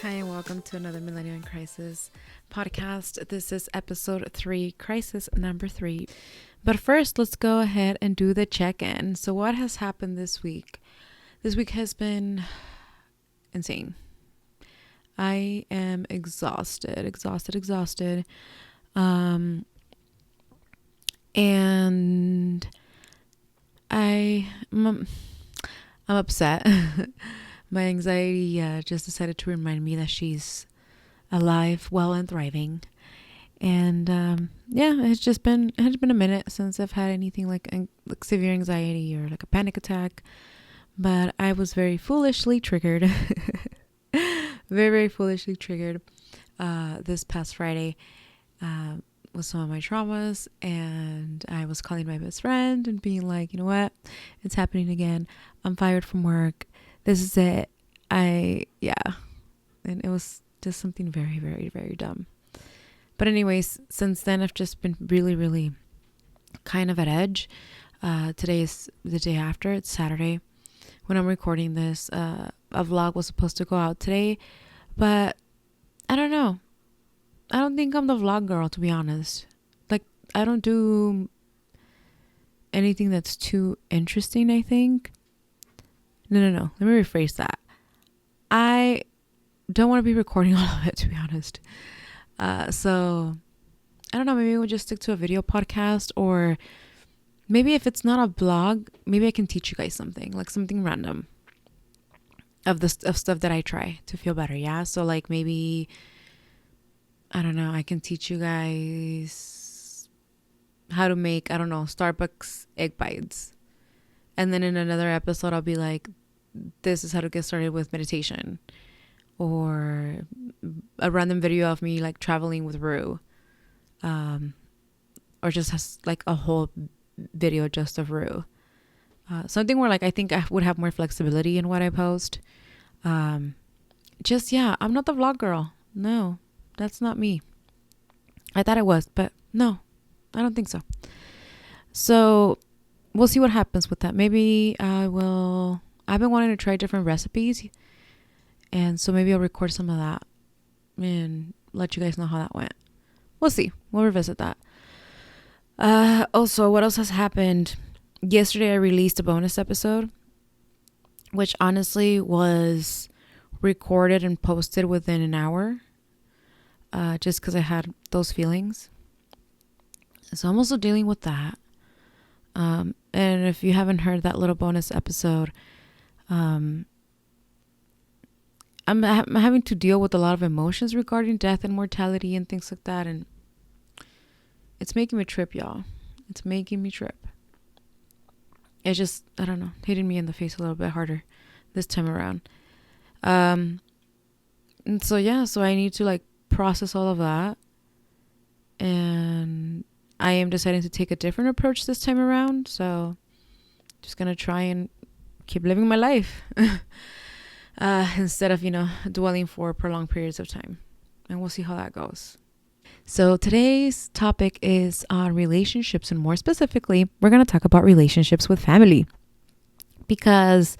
Hi, and welcome to another Millennial in Crisis podcast. This is episode 3, crisis number 3. But first, let's go ahead and do the check-in. So what has happened this week? This week has been insane. I am exhausted. And I'm upset. My anxiety just decided to remind me that she's alive, well, and thriving. And it has been a minute since I've had anything like severe anxiety or like a panic attack. But I was very foolishly triggered, very foolishly triggered this past Friday with some of my traumas. And I was calling my best friend and being like, you know what, it's happening again. I'm fired from work. This is it. And it was just something very, very, very dumb. But anyways, since then, I've just been really, really kind of at edge. Today is the day after. It's Saturday when I'm recording this. A vlog was supposed to go out today, but I don't know. I don't think I'm the vlog girl, to be honest. Like, I don't do anything that's too interesting, I think. No. Let me rephrase that. I don't want to be recording all of it, to be honest. So I don't know, maybe we'll just stick to a video podcast, or maybe if it's not a vlog, maybe I can teach you guys something, like something random of stuff that I try to feel better. Yeah. So like maybe, I don't know, I can teach you guys how to make, I don't know, Starbucks egg bites. And then in another episode, I'll be like, this is how to get started with meditation. Or a random video of me like traveling with Rue. Or just has like a whole video just of Rue. Something where like I think I would have more flexibility in what I post. I'm not the vlog girl. No, that's not me. I thought I was, but no, I don't think so. So we'll see what happens with that. Maybe I've been wanting to try different recipes, and so maybe I'll record some of that and let you guys know how that went. We'll see. We'll revisit that. Also, what else has happened? Yesterday I released a bonus episode, which honestly was recorded and posted within an hour, just because I had those feelings. So I'm also dealing with that. And if you haven't heard that little bonus episode, I'm having to deal with a lot of emotions regarding death and mortality and things like that. And it's making me trip, y'all. It's making me trip. It's just, I don't know, hitting me in the face a little bit harder this time around. And so I need to like process all of that. And I am deciding to take a different approach this time around. So just going to try and keep living my life instead of, dwelling for prolonged periods of time. And we'll see how that goes. So today's topic is on relationships, and more specifically, we're going to talk about relationships with family. Because,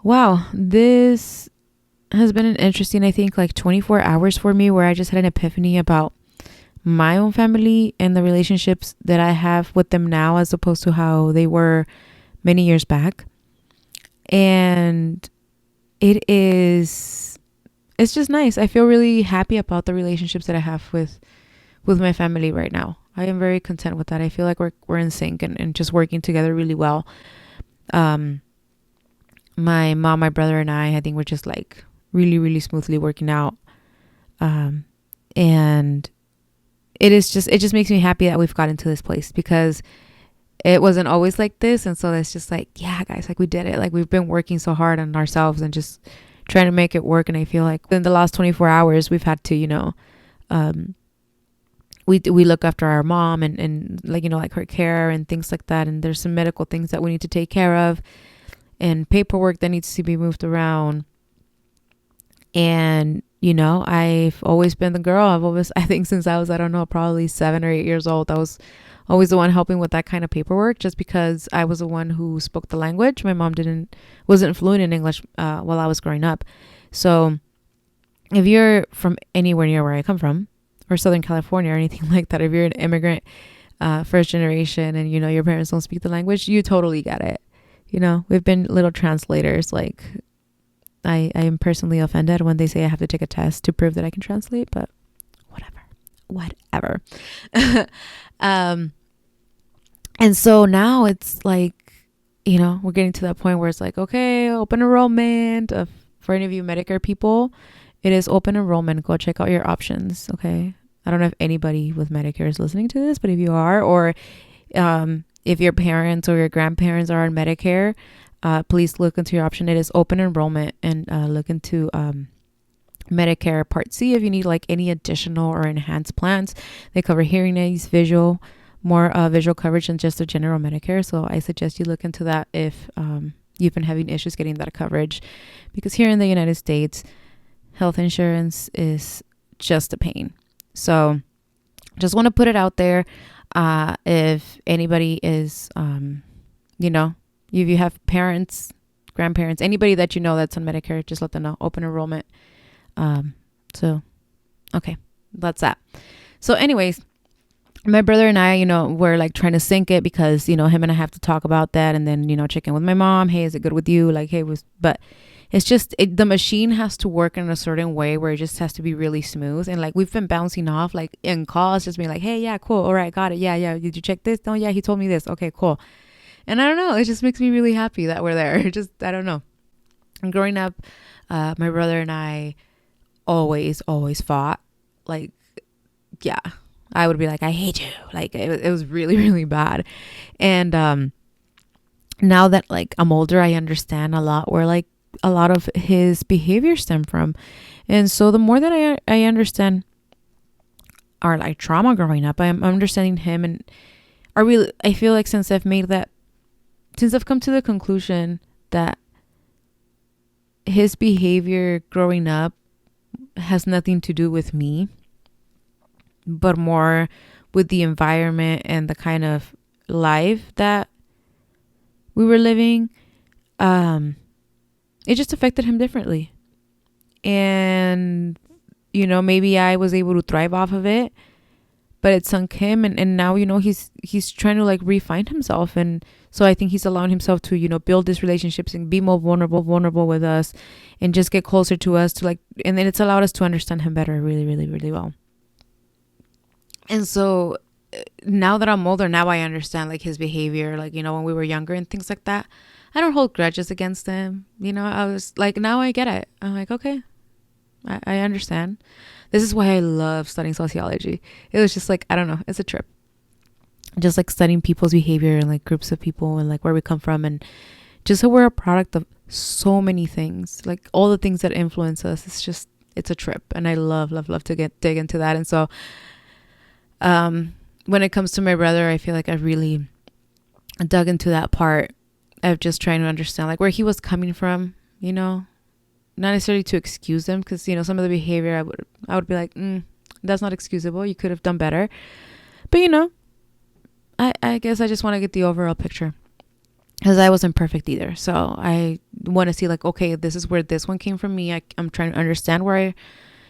wow, this has been an interesting, I think, like 24 hours for me, where I just had an epiphany about my own family and the relationships that I have with them now as opposed to how they were many years back. And it's just nice. I feel really happy about the relationships that I have with my family right now. I am very content with that. I feel like we're in sync and just working together really well. My mom, my brother, and I think we're just like really, really smoothly working out. And it just makes me happy that we've gotten to this place, because it wasn't always like this. And so it's just like, yeah, guys, like we did it. Like we've been working so hard on ourselves and just trying to make it work. And I feel like in the last 24 hours, we've had to, we look after our mom and like, like her care and things like that. And there's some medical things that we need to take care of and paperwork that needs to be moved around. And, I've always been the girl. I think since I was, I don't know, probably 7 or 8 years old, I was always the one helping with that kind of paperwork, just because I was the one who spoke the language. My mom wasn't fluent in English while I was growing up. So if you're from anywhere near where I come from, or Southern California or anything like that, if you're an immigrant, first generation, and your parents don't speak the language, you totally get it. We've been little translators. Like, I am personally offended when they say I have to take a test to prove that I can translate, but whatever. And so now it's like, we're getting to that point where it's like, okay, open enrollment. For any of you Medicare people, it is open enrollment. Go check out your options. Okay. I don't know if anybody with Medicare is listening to this, but if you are, or if your parents or your grandparents are on Medicare, please look into your option. It is open enrollment, and look into Medicare Part C if you need like any additional or enhanced plans. They cover hearing aids, more visual coverage than just the general Medicare. So I suggest you look into that if you've been having issues getting that coverage, because here in the United States, health insurance is just a pain. So just want to put it out there. If anybody is, if you have parents, grandparents, anybody that that's on Medicare, just let them know. Open enrollment. Okay, that's that. So anyways, my brother and I, we're like trying to sync it, because, him and I have to talk about that, and then, check in with my mom. Hey, is it good with you? Like, hey, but it's just, the machine has to work in a certain way where it just has to be really smooth. And like, we've been bouncing off, like in calls, just being like, hey, yeah, cool. All right, got it. Yeah. Did you check this? No, yeah, he told me this. Okay, cool. And I don't know, it just makes me really happy that we're there. I don't know. And growing up, my brother and I always fought. Like, yeah, I would be like, I hate you. Like, it was really, really bad. And now that like I'm older, I understand a lot where like a lot of his behavior stem from. And so the more that I understand our like trauma growing up, I'm understanding him, and I feel like since I've come to the conclusion that his behavior growing up has nothing to do with me, but more with the environment and the kind of life that we were living, it just affected him differently. And, maybe I was able to thrive off of it, but it sunk him. And now, he's trying to like refine himself. And so I think he's allowing himself to, build these relationships and be more vulnerable with us, and just get closer to us, to like, and then it's allowed us to understand him better, really, really, really well. And so now that I'm older, now I understand like his behavior, like, when we were younger and things like that. I don't hold grudges against him. I was like, now I get it. I'm like, okay, I understand. This is why I love studying sociology. It was just like, I don't know, it's a trip. Just like studying people's behavior and like groups of people and like where we come from, and just how we're a product of so many things, like all the things that influence us. It's a trip, and I love to dig into that. And so when it comes to my brother, I feel like I really dug into that part of just trying to understand like where he was coming from, not necessarily to excuse him, because some of the behavior I would be like, that's not excusable, you could have done better. But I guess I just want to get the overall picture, because I wasn't perfect either. So I want to see like, okay, this is where this one came from me. I'm trying to understand where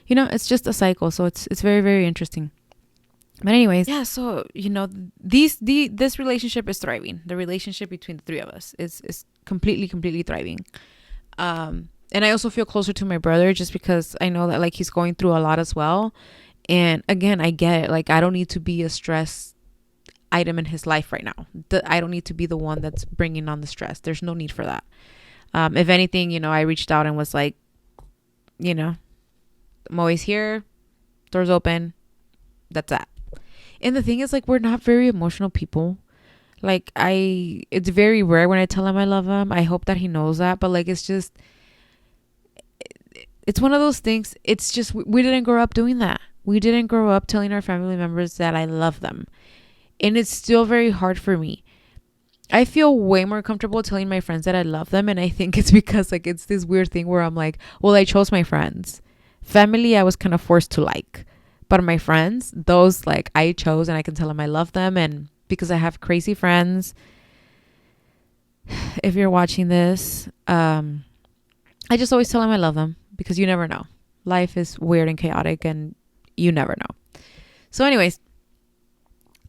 it's just a cycle. So it's very, very interesting. But anyways, yeah, so, this relationship is thriving. The relationship between the three of us is completely thriving. And I also feel closer to my brother, just because I know that like he's going through a lot as well. And again, I get it. Like, I don't need to be a stress item in his life right now. I don't need to be the one that's bringing on the stress. There's no need for that. If anything, I reached out and was like, I'm always here. Doors open. That's that. And the thing is, like, we're not very emotional people. Like, it's very rare when I tell him I love him. I hope that he knows that. But like, it's one of those things. It's just, we didn't grow up doing that. We didn't grow up telling our family members that I love them. And it's still very hard for me. I feel way more comfortable telling my friends that I love them. And I think it's because like, it's this weird thing where I'm like, well, I chose my friends. Family, I was kind of forced to like. But my friends, those like I chose, and I can tell them I love them. And because I have crazy friends, if you're watching this, I just always tell them I love them, because you never know. Life is weird and chaotic, and you never know. So anyways,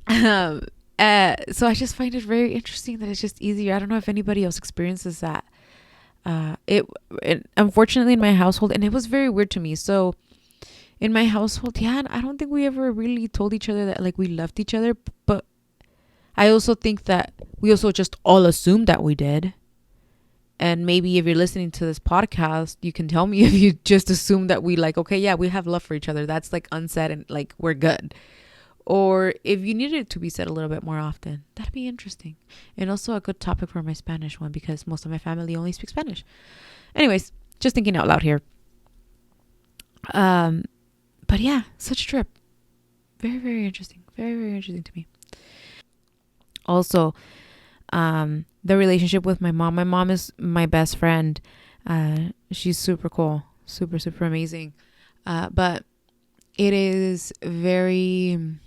so I just find it very interesting that it's just easier. I don't know if anybody else experiences that. It unfortunately in my household, and it was very weird to me. So in my household, yeah, I don't think we ever really told each other that like we loved each other. But I also think that we also just all assumed that we did. And maybe if you're listening to this podcast, you can tell me if you just assume that we like, okay, yeah, we have love for each other. That's like unsaid and like we're good. Or if you needed it to be said a little bit more often, that'd be interesting. And also a good topic for my Spanish one, because most of my family only speaks Spanish. Anyways, just thinking out loud here. But yeah, such a trip. Very, very interesting. Very, very interesting to me. Also, the relationship with my mom. My mom is my best friend. She's super cool. Super, super amazing. But it is very...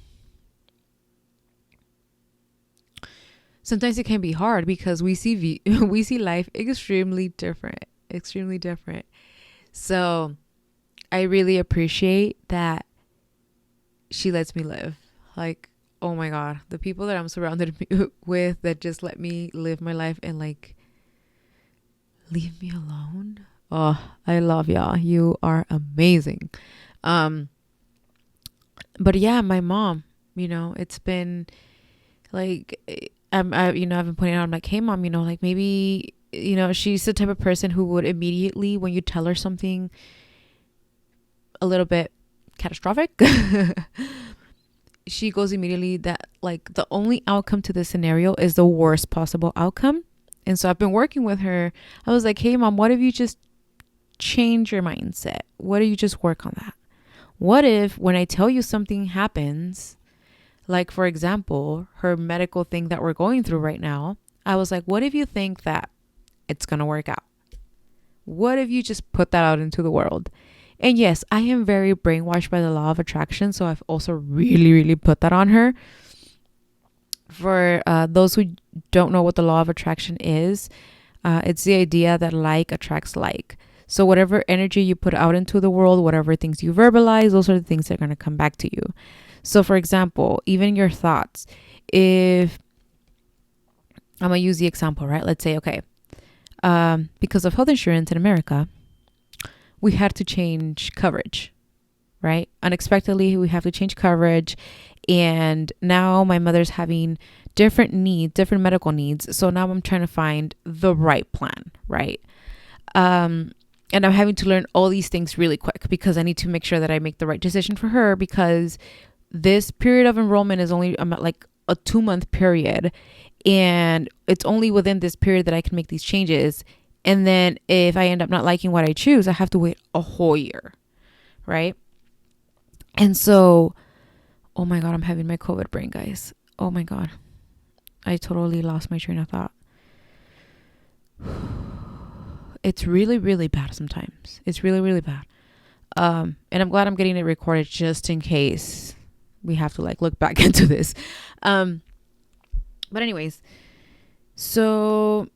Sometimes it can be hard because we see we see life extremely different. Extremely different. So I really appreciate that she lets me live. Like, oh my God, the people that I'm surrounded with that just let me live my life and like leave me alone. Oh, I love y'all. You are amazing. But yeah, my mom, it's been like, I've been pointing out, I'm like, hey mom, like maybe, she's the type of person who would immediately, when you tell her something a little bit catastrophic, she goes immediately that like the only outcome to this scenario is the worst possible outcome. And so I've been working with her. I was like, hey mom, what if you just change your mindset? What if you just work on that? What if when I tell you something happens, like for example, her medical thing that we're going through right now, I was like, what if you think that it's going to work out? What if you just put that out into the world? And yes, I am very brainwashed by the law of attraction. So I've also really, really put that on her. For those who don't know what the law of attraction is, it's the idea that like attracts like. So whatever energy you put out into the world, whatever things you verbalize, those are the things that are going to come back to you. So for example, even your thoughts, if I'm going to use the example, right? Let's say, okay, because of health insurance in America, we had to change coverage, right? Unexpectedly, we have to change coverage. And now my mother's having different needs, different medical needs. So now I'm trying to find the right plan, right? And I'm having to learn all these things really quick because I need to make sure that I make the right decision for her, because this period of enrollment is only like a 2-month period. And it's only within this period that I can make these changes. And then if I end up not liking what I choose, I have to wait a whole year, right? And so, oh my God, I'm having my COVID brain, guys. Oh my God. I totally lost my train of thought. It's really, really bad sometimes. It's really, really bad. And I'm glad I'm getting it recorded just in case we have to like look back into this. But anyways, so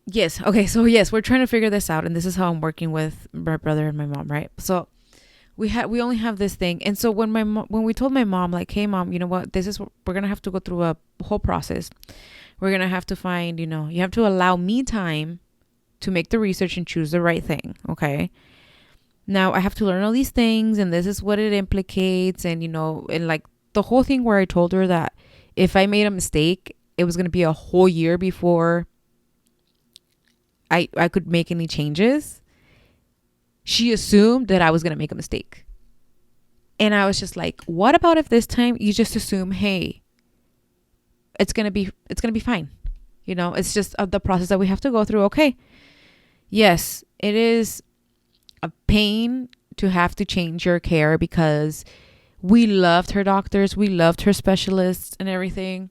yes. Okay. So yes, we're trying to figure this out. And this is how I'm working with my brother and my mom, right? So we only have this thing. And so when we told my mom, like, hey mom, you know what, we're going to have to go through a whole process. We're going to have to find, you have to allow me time to make the research and choose the right thing. Okay. Now I have to learn all these things, and this is what it implicates. And, and like the whole thing where I told her that if I made a mistake, it was going to be a whole year before I could make any changes. She assumed that I was going to make a mistake. And I was just like, what about if this time you just assume, hey, it's going to be fine. It's just the process that we have to go through. Okay. Yes, it is a pain to have to change your care because we loved her doctors. We loved her specialists and everything.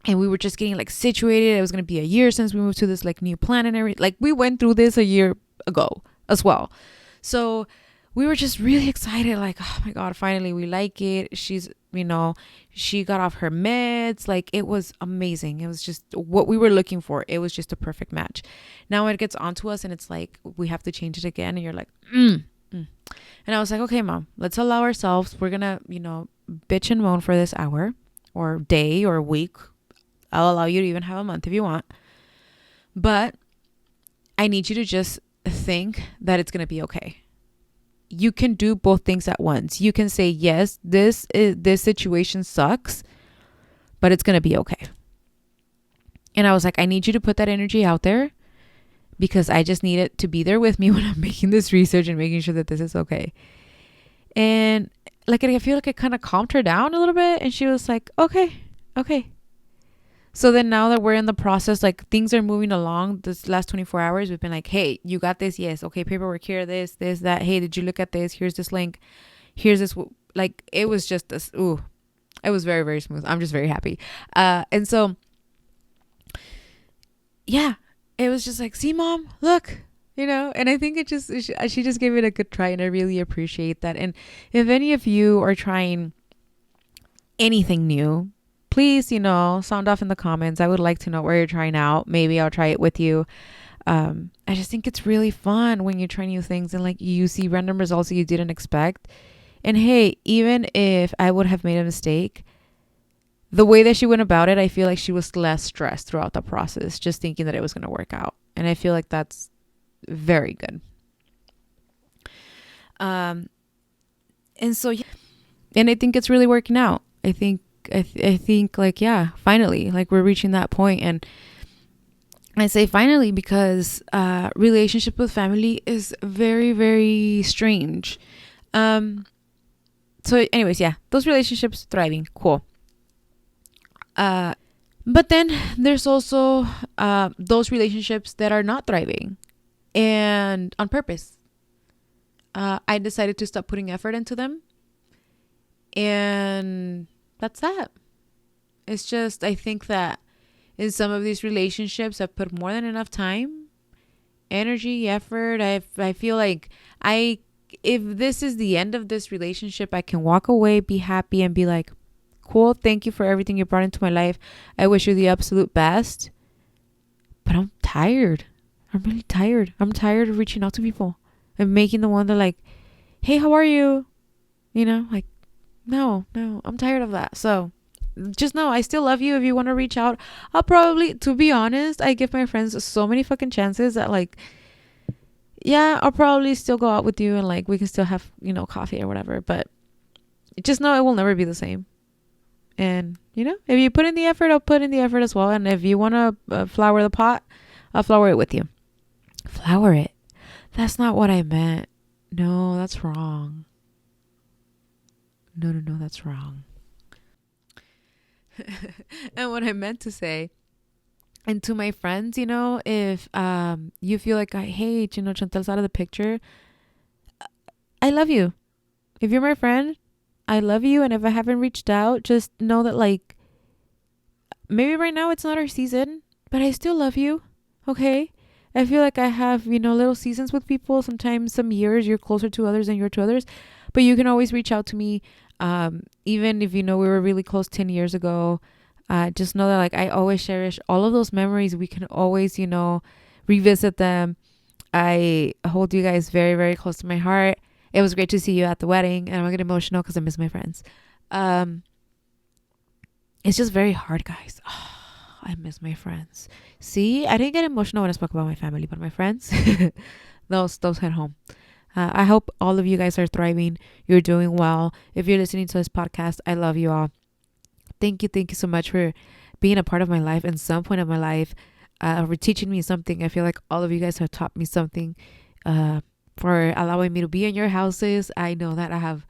And we were just getting like situated. It was going to be a year since we moved to this like new plan and everything. Like we went through this a year ago as well. So we were just really excited. Like, oh my God, finally we like it. She's, she got off her meds. Like, it was amazing. It was just what we were looking for. It was just a perfect match. Now it gets onto us and it's like, we have to change it again. And you're like, mm. And I was like, okay, Mom, let's allow ourselves. We're going to, bitch and moan for this hour or day or week. I'll allow you to even have a month if you want. But I need you to just think that it's going to be okay. You can do both things at once. You can say, yes, this situation sucks, but it's going to be okay. And I was like, I need you to put that energy out there because I just need it to be there with me when I'm making this research and making sure that this is okay. And like, I feel like it kind of calmed her down a little bit. And she was like, okay. So then now that we're in the process, like things are moving along this last 24 hours, we've been like, hey, you got this? Yes. Okay. Paperwork here, this, that. Hey, did you look at this? Here's this link. Here's this. Like, it was just this. Ooh, it was very, very smooth. I'm just very happy. And so, yeah, it was just like, see, Mom, look, and I think she just gave it a good try. And I really appreciate that. And if any of you are trying anything new, please, sound off in the comments. I would like to know where you're trying out. Maybe I'll try it with you. I just think it's really fun when you try new things and like you see random results that you didn't expect. And hey, even if I would have made a mistake, the way that she went about it, I feel like she was less stressed throughout the process, just thinking that it was going to work out. And I feel like that's very good. And so, yeah. And I think it's really working out. I think like, yeah, finally, like we're reaching that point. And I say finally because relationship with family is very, very strange. So anyways, yeah, those relationships thriving. Cool. But then there's also those relationships that are not thriving, and on purpose. I decided to stop putting effort into them. And that's that. It's just, I think that in some of these relationships, I've put more than enough time, energy, effort. I feel like if this is the end of this relationship, I can walk away, be happy, and be like, cool, thank you for everything you brought into my life. I wish you the absolute best. But I'm tired. I'm really tired. I'm tired of reaching out to people and making the one that like, hey, how are you? Like, no, I'm tired of that. So just know I still love you. If you want to reach out, I'll probably, to be honest, I give my friends so many fucking chances that like, yeah, I'll probably still go out with you and like we can still have, coffee or whatever. But just know it will never be the same. And, if you put in the effort, I'll put in the effort as well. And if you want to flower the pot, I'll flower it with you. Flower it. That's not what I meant. No, that's wrong. No, that's wrong. And what I meant to say, and to my friends, if you feel like I hate, Chantel's out of the picture, I love you. If you're my friend, I love you. And if I haven't reached out, just know that like, maybe right now it's not our season, but I still love you. Okay. I feel like I have, little seasons with people. Sometimes some years you're closer to others than you're to others, but you can always reach out to me. Even if, we were really close 10 years ago, just know that like, I always cherish all of those memories. We can always, revisit them. I hold you guys very, very close to my heart. It was great to see you at the wedding, and I'm gonna get emotional because I miss my friends. It's just very hard, guys. Oh, I miss my friends. See, I didn't get emotional when I spoke about my family, but my friends, those hit home. I hope all of you guys are thriving. You're doing well. If you're listening to this podcast, I love you all. Thank you so much for being a part of my life in some point of my life, for teaching me something. I feel like all of you guys have taught me something, for allowing me to be in your houses. I know that I have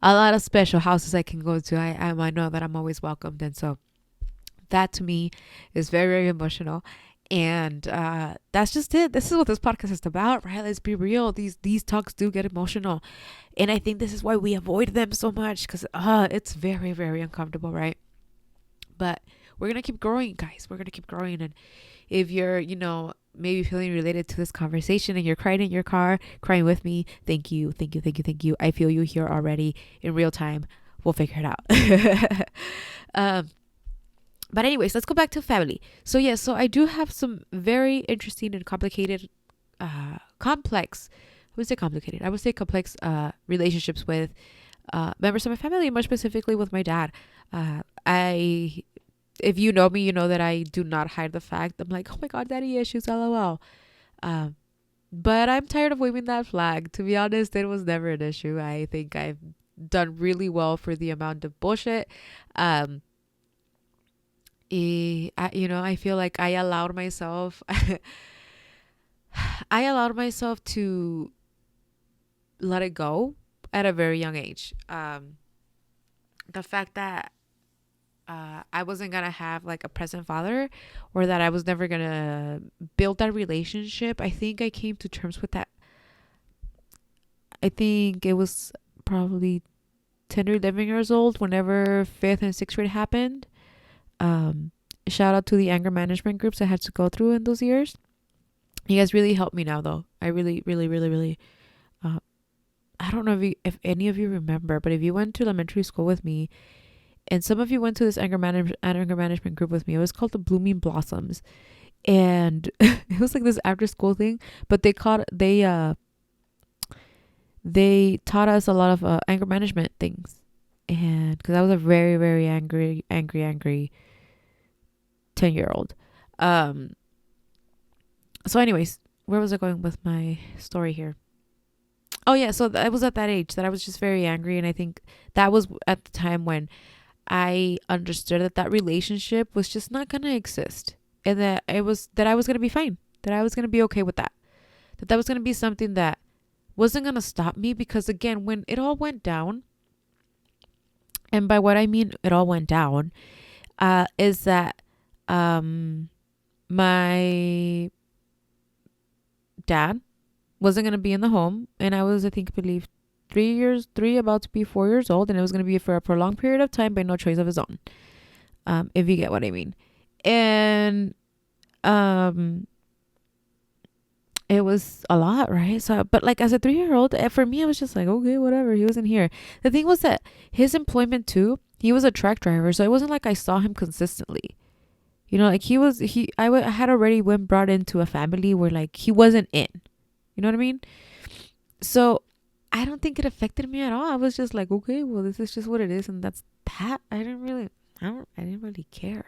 a lot of special houses I can go to. I know that I'm always welcomed. And so that to me is very, very emotional. And that's just it. This is what this podcast is about, right? Let's be real. These talks do get emotional. And I think this is why we avoid them so much, because it's very, very uncomfortable, right? But we're going to keep growing, guys. We're going to keep growing. And if you're, maybe feeling related to this conversation and you're crying in your car, crying with me, thank you, thank you, thank you, thank you. I feel you here already in real time. We'll figure it out. um, but anyways, let's go back to family. So yeah, so I do have some very interesting and complicated, complex. I would say complicated. I would say complex relationships with members of my family, more specifically with my dad. I If you know me, you know that I do not hide the fact. I'm like, oh my god, daddy issues, lol. Um, but I'm tired of waving that flag. To be honest, it was never an issue. I think I've done really well for the amount of bullshit. Um, I feel like I allowed myself to let it go at a very young age. The fact that I wasn't gonna have like a present father, or that I was never gonna build that relationship. I think I came to terms with that. I think it was probably 10 or 11 years old whenever 5th and 6th grade happened. Um, Shout out to the anger management groups I had to go through in those years. You guys really helped me now, though. I really, really, really, really. Uh, I don't know if any of you remember, but if you went to elementary school with me, and some of you went to this anger management group with me, it was called the Blooming Blossoms, and it was like this after school thing. But they taught us a lot of anger management things, and because I was a very, very angry 10-year-old. So anyways, where was I going with my story here? Oh yeah, so I was at that age that I was just very angry, and I think that was at the time when I understood that relationship was just not gonna exist, and that I was gonna be fine, that I was gonna be okay with that, that was gonna be something that wasn't gonna stop me. Because again, when it all went down, and by what I mean it all went down, is that my dad wasn't gonna be in the home, and I was, I think, believe 3 about to be 4 years old, and it was gonna be for a prolonged period of time by no choice of his own. If you get what I mean. And it was a lot, right? So, but like as a 3-year-old, for me, I was just like, okay, whatever. He wasn't here. The thing was that his employment too, he was a truck driver, so it wasn't like I saw him consistently. Like I had already been brought into a family where like he wasn't in. You know what I mean? So I don't think it affected me at all. I was just like, okay, well, this is just what it is, and that's that. I didn't really care,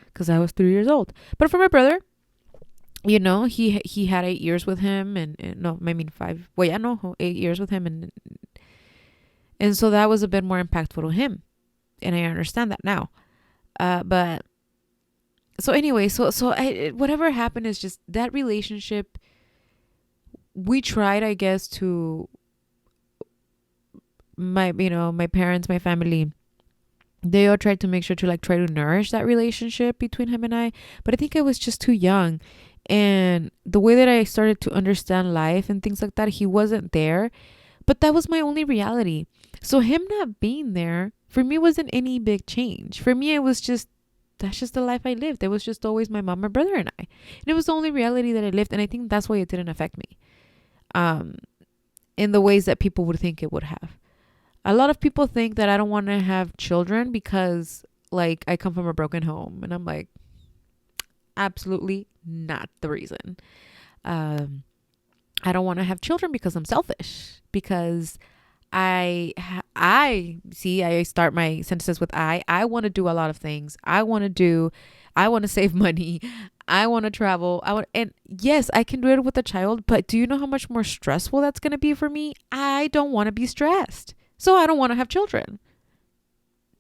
because I was 3 years old. But for my brother, he had 8 years with him, and no, I mean 5. Well, yeah, no, 8 years with him, and so that was a bit more impactful to him, and I understand that now. But so anyway, whatever happened is just that relationship. We tried, I guess, to my parents, my family, they all tried to make sure to like try to nourish that relationship between him and I. But I think I was just too young. And the way that I started to understand life and things like that, he wasn't there. But that was my only reality. So him not being there for me wasn't any big change. For me, it was just, that's just the life I lived. It was just always my mom, my brother, and I. And it was the only reality that I lived. And I think that's why it didn't affect me in the ways that people would think it would have. A lot of people think that I don't want to have children because like I come from a broken home. And I'm like, absolutely not the reason. I don't want to have children because I'm selfish. Because I start my sentences with I want to do a lot of things. I want to save money. I want to travel. And yes, I can do it with a child, but do you know how much more stressful that's going to be for me? I don't want to be stressed. So I don't want to have children.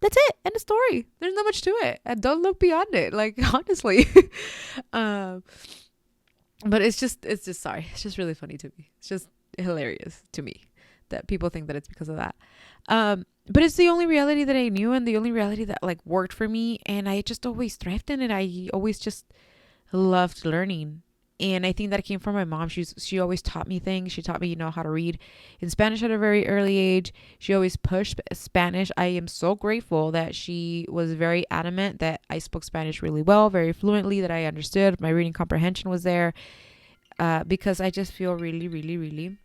That's it. End of story. There's not much to it. And don't look beyond it. Like, honestly. But it's just sorry. It's just really funny to me. It's just hilarious to me that people think that it's because of that. But it's the only reality that I knew, and the only reality that like worked for me. And I just always thrived in it. I always just loved learning. And I think that came from my mom. She always taught me things. She taught me, how to read in Spanish at a very early age. She always pushed Spanish. I am so grateful that she was very adamant that I spoke Spanish really well, very fluently, that I understood. My reading comprehension was there. Because I just feel really, really, really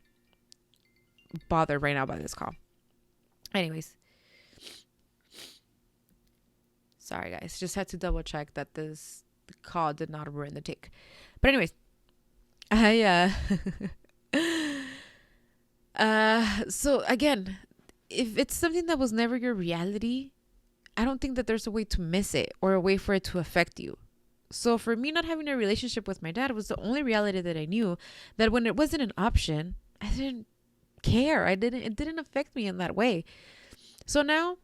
bothered right now by this call. Anyways. Sorry, guys. Just had to double check that this call did not ruin the take. But anyways, so again, if it's something that was never your reality, I don't think that there's a way to miss it or a way for it to affect you. So for me, not having a relationship with my dad was the only reality that I knew. That when it wasn't an option, I didn't care. It didn't affect me in that way. So now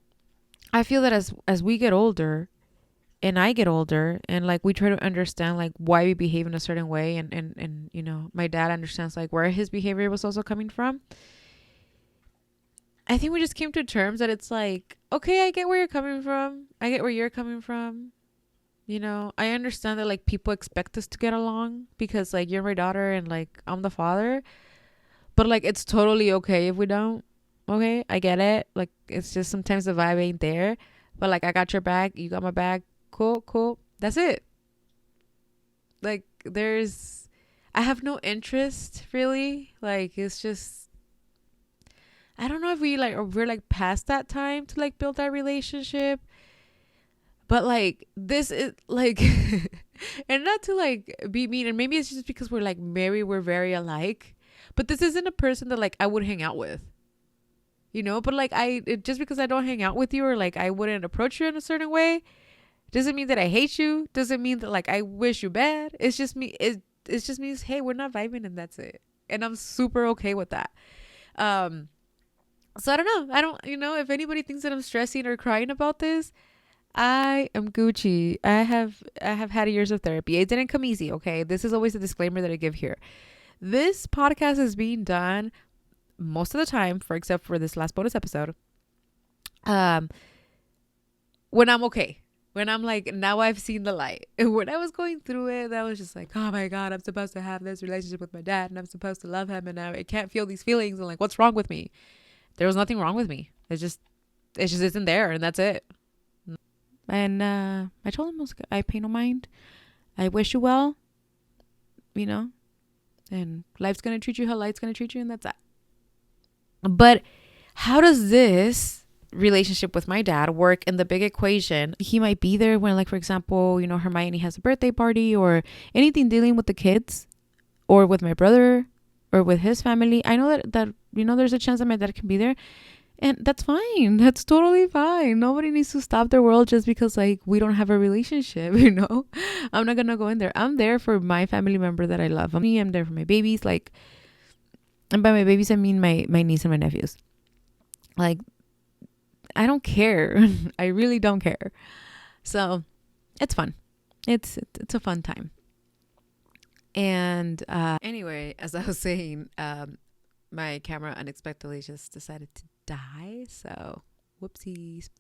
I feel that as we get older, and I get older, and like we try to understand like why we behave in a certain way, and my dad understands like where his behavior was also coming from. I think we just came to terms that it's like, okay, I get where you're coming from. I get where you're coming from. I understand that like people expect us to get along because like you're my daughter and like I'm the father. But like it's totally okay if we don't. Okay, I get it. Like it's just sometimes the vibe ain't there. But like I got your back, you got my back. Cool. That's it. Like I have no interest really. Like it's just, I don't know if we're like past that time to like build that relationship. But like this is like, and not to like be mean, and maybe it's just because we're like married, we're very alike. But this isn't a person that like I would hang out with. But like just because I don't hang out with you or like I wouldn't approach you in a certain way doesn't mean that I hate you. Doesn't mean that like I wish you bad. It's just me. It just means, hey, we're not vibing and that's it. And I'm super okay with that. So I don't know. If anybody thinks that I'm stressing or crying about this, I am Gucci. I have had years of therapy. It didn't come easy. Okay. This is always a disclaimer that I give here. This podcast is being done most of the time, except for this last bonus episode, when I'm okay, when I'm like, now I've seen the light. And when I was going through it, that was just like, oh my God, I'm supposed to have this relationship with my dad and I'm supposed to love him, and now I can't feel these feelings, and like, what's wrong with me? There was nothing wrong with me. It just isn't there, and that's it. And I told him, I pay no mind. I wish you well, and life's gonna treat you how life's gonna treat you, and that's that. But how does this relationship with my dad work in the big equation? He might be there when, like, for example, Hermione has a birthday party or anything dealing with the kids or with my brother or with his family. I know that there's a chance that my dad can be there, and that's fine. That's totally fine. Nobody needs to stop their world just because like we don't have a relationship. I'm not gonna go in there. I'm there for my family member that I love. I'm there for my babies, like. And by my babies, I mean my niece and my nephews. Like, I don't care. I really don't care. So, it's fun. It's a fun time. And anyway, as I was saying, my camera unexpectedly just decided to die. So, whoopsies.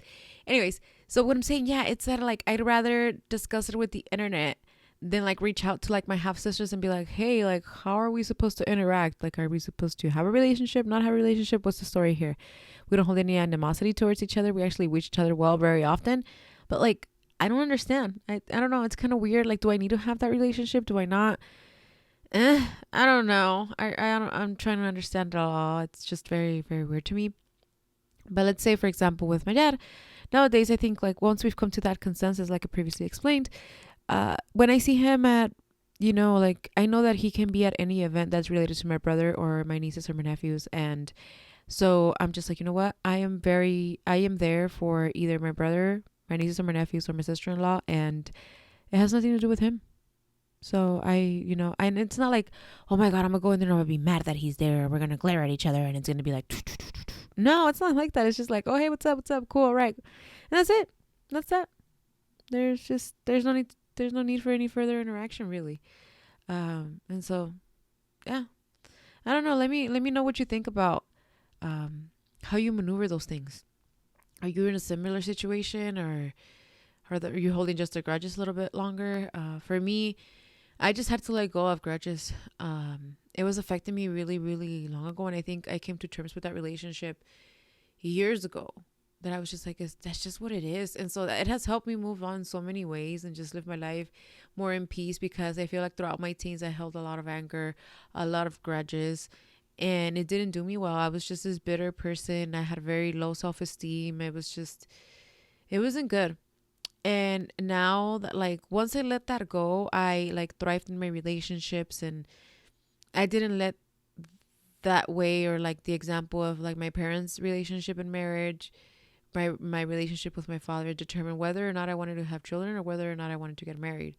Anyways, so what I'm saying, yeah, it's that like I'd rather discuss it with the internet than like reach out to like my half sisters and be like, hey, like how are we supposed to interact? Like, are we supposed to have a relationship, not have a relationship? What's the story here? We don't hold any animosity towards each other. We actually wish each other well very often. But like, I don't understand. I don't know. It's kind of weird. Like, do I need to have that relationship? Do I not? I don't know. I'm trying to understand it all. It's just very, very weird to me. But let's say, for example, with my dad, nowadays, I think like once we've come to that consensus, like I previously explained, when I see him at, like I know that he can be at any event that's related to my brother or my nieces or my nephews. And so I'm just like, you know what? I am there for either my brother, my nieces or my nephews or my sister-in-law. And it has nothing to do with him. So and it's not like, oh my God, I'm gonna go in there and I'm gonna be mad that he's there. We're gonna glare at each other and it's gonna be like, no, it's not like that. It's just like, oh, hey, what's up? Cool. Right. And that's it. That's that. There's no need for any further interaction really. And so, yeah, I don't know. Let me know what you think about, how you maneuver those things. Are you in a similar situation, or are you holding just a grudge a little bit longer? For me, I just had to let go of grudges. It was affecting me really, really long ago. And I think I came to terms with that relationship years ago, that I was just like, that's just what it is. And so it has helped me move on in so many ways and just live my life more in peace, because I feel like throughout my teens, I held a lot of anger, a lot of grudges, and it didn't do me well. I was just this bitter person. I had very low self-esteem. It wasn't good. And now that, like, once I let that go, I like thrived in my relationships, and I didn't let that way, or like the example of like my parents' relationship and marriage, my relationship with my father, determine whether or not I wanted to have children or whether or not I wanted to get married.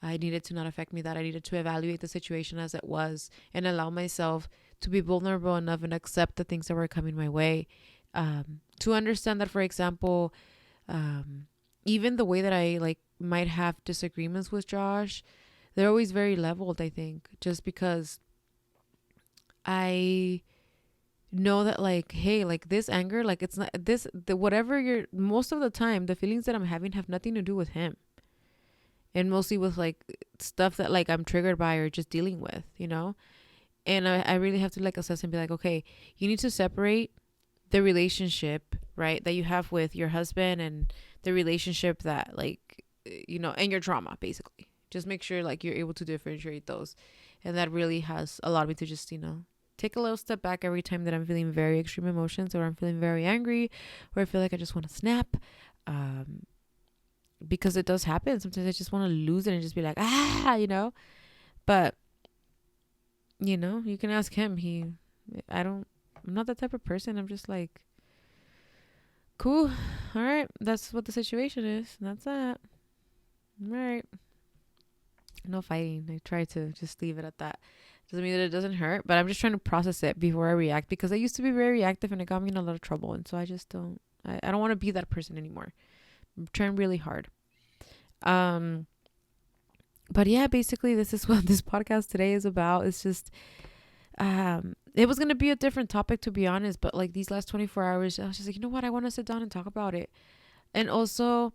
I needed to not affect me that. I needed to evaluate the situation as it was and allow myself to be vulnerable enough and accept the things that were coming my way. To understand that, for example, even the way that I like might have disagreements with Josh, they're always very leveled, I think, just because I know that, like, hey, like this anger, like it's not this, the whatever you're, most of the time the feelings that I'm having have nothing to do with him, and mostly with like stuff that like I'm triggered by or just dealing with, and I really have to like assess and be like, okay, you need to separate the relationship, right, that you have with your husband, and the relationship that like, and your trauma, basically. Just make sure like you're able to differentiate those. And that really has allowed me to just, take a little step back every time that I'm feeling very extreme emotions, or I'm feeling very angry, or I feel like I just want to snap. Because it does happen. Sometimes I just want to lose it and just be like, but you can ask him. I'm not that type of person. I'm just like, cool. All right. That's what the situation is. That's that. All right. No fighting. I try to just leave it at that. Doesn't mean that it doesn't hurt, but I'm just trying to process it before I react, because I used to be very reactive and it got me in a lot of trouble. And so I just I don't want to be that person anymore. I'm trying really hard. But yeah, basically this is what this podcast today is about. It's just, it was going to be a different topic, to be honest, but like these last 24 hours, I was just like, you know what? I want to sit down and talk about it. And also,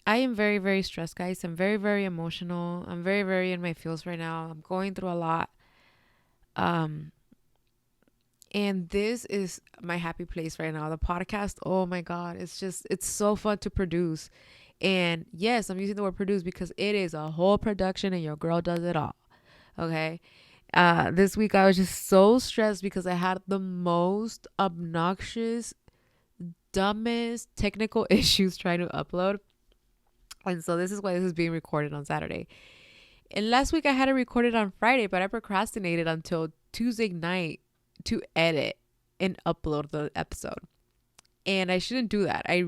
I am very, very stressed, guys. I'm very, very emotional. I'm very, very in my feels right now. I'm going through a lot. And this is my happy place right now. The podcast, oh my God, it's so fun to produce. And yes, I'm using the word produce because it is a whole production and your girl does it all. Okay. This week I was just so stressed because I had the most obnoxious, dumbest technical issues trying to upload. And so this is why this is being recorded on Saturday. And last week I had it recorded on Friday, but I procrastinated until Tuesday night to edit and upload the episode. And I shouldn't do that. I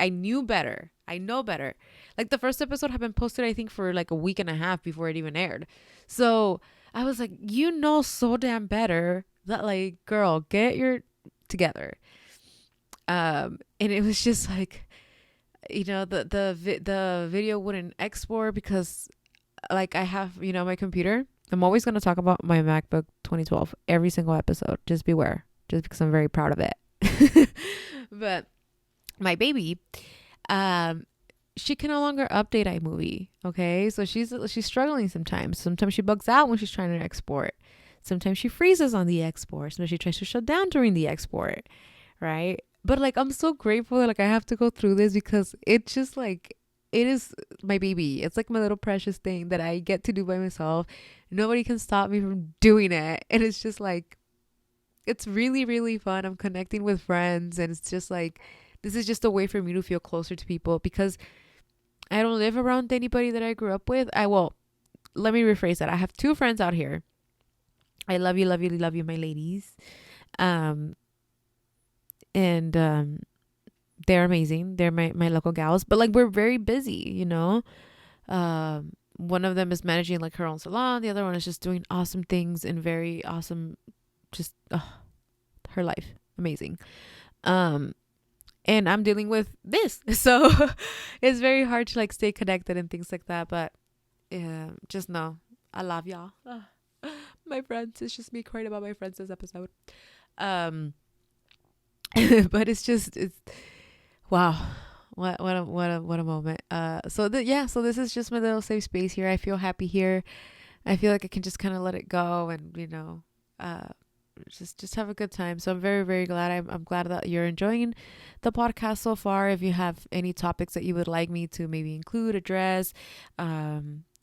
knew better. I know better. Like the first episode had been posted, I think, for like a week and a half before it even aired. So I was like, so damn better that, like, girl, get your together. And it was just like, the video wouldn't export because, like, I have, my computer. I'm always going to talk about my MacBook 2012 every single episode. Just beware. Just because I'm very proud of it. But my baby, she can no longer update iMovie. Okay. So she's struggling sometimes. Sometimes she bugs out when she's trying to export. Sometimes she freezes on the export. Sometimes she tries to shut down during the export. Right. But like, I'm so grateful that like I have to go through this because it's just like, it is my baby. It's like my little precious thing that I get to do by myself. Nobody can stop me from doing it. And it's just like, it's really, really fun. I'm connecting with friends, and it's just like, this is just a way for me to feel closer to people because I don't live around anybody that I grew up with. Let me rephrase that. I have 2 friends out here. I love you, love you, love you, my ladies. They're amazing. They're my local gals, but like, we're very busy, one of them is managing like her own salon. The other one is just doing awesome things and very awesome, just her life. Amazing. And I'm dealing with this. So it's very hard to like stay connected and things like that. But just know I love y'all. My friends. It's just me crying about my friends this episode. But it's wow. What a moment. So this is just my little safe space here. I feel happy here. I feel like I can just kind of let it go and, uh, just have a good time. So I'm very, very glad. I'm glad that you're enjoying the podcast so far. If you have any topics that you would like me to maybe include, address,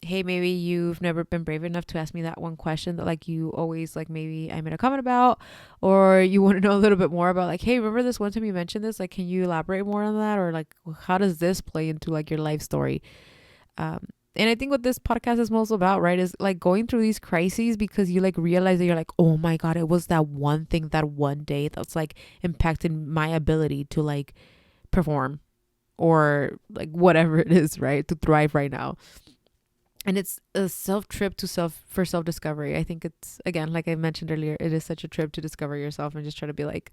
hey, maybe you've never been brave enough to ask me that one question that like you always like maybe I made a comment about, or you want to know a little bit more about like, hey, remember this one time you mentioned this? Like, can you elaborate more on that? Or like, how does this play into like your life story? Um, and I think what this podcast is most about, right, is like going through these crises because you like realize that you're like, oh my God, it was that one thing that one day that's like impacted my ability to like perform or like whatever it is, right, to thrive right now. And it's a self trip to self discovery. I think it's, again, like I mentioned earlier, it is such a trip to discover yourself and just try to be like,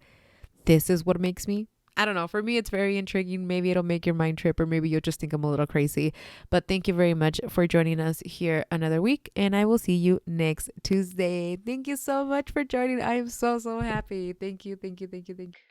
this is what makes me. I don't know. For me, it's very intriguing. Maybe it'll make your mind trip, or maybe you'll just think I'm a little crazy. But thank you very much for joining us here another week. And I will see you next Tuesday. Thank you so much for joining. I am so, so happy. Thank you. Thank you. Thank you. Thank you.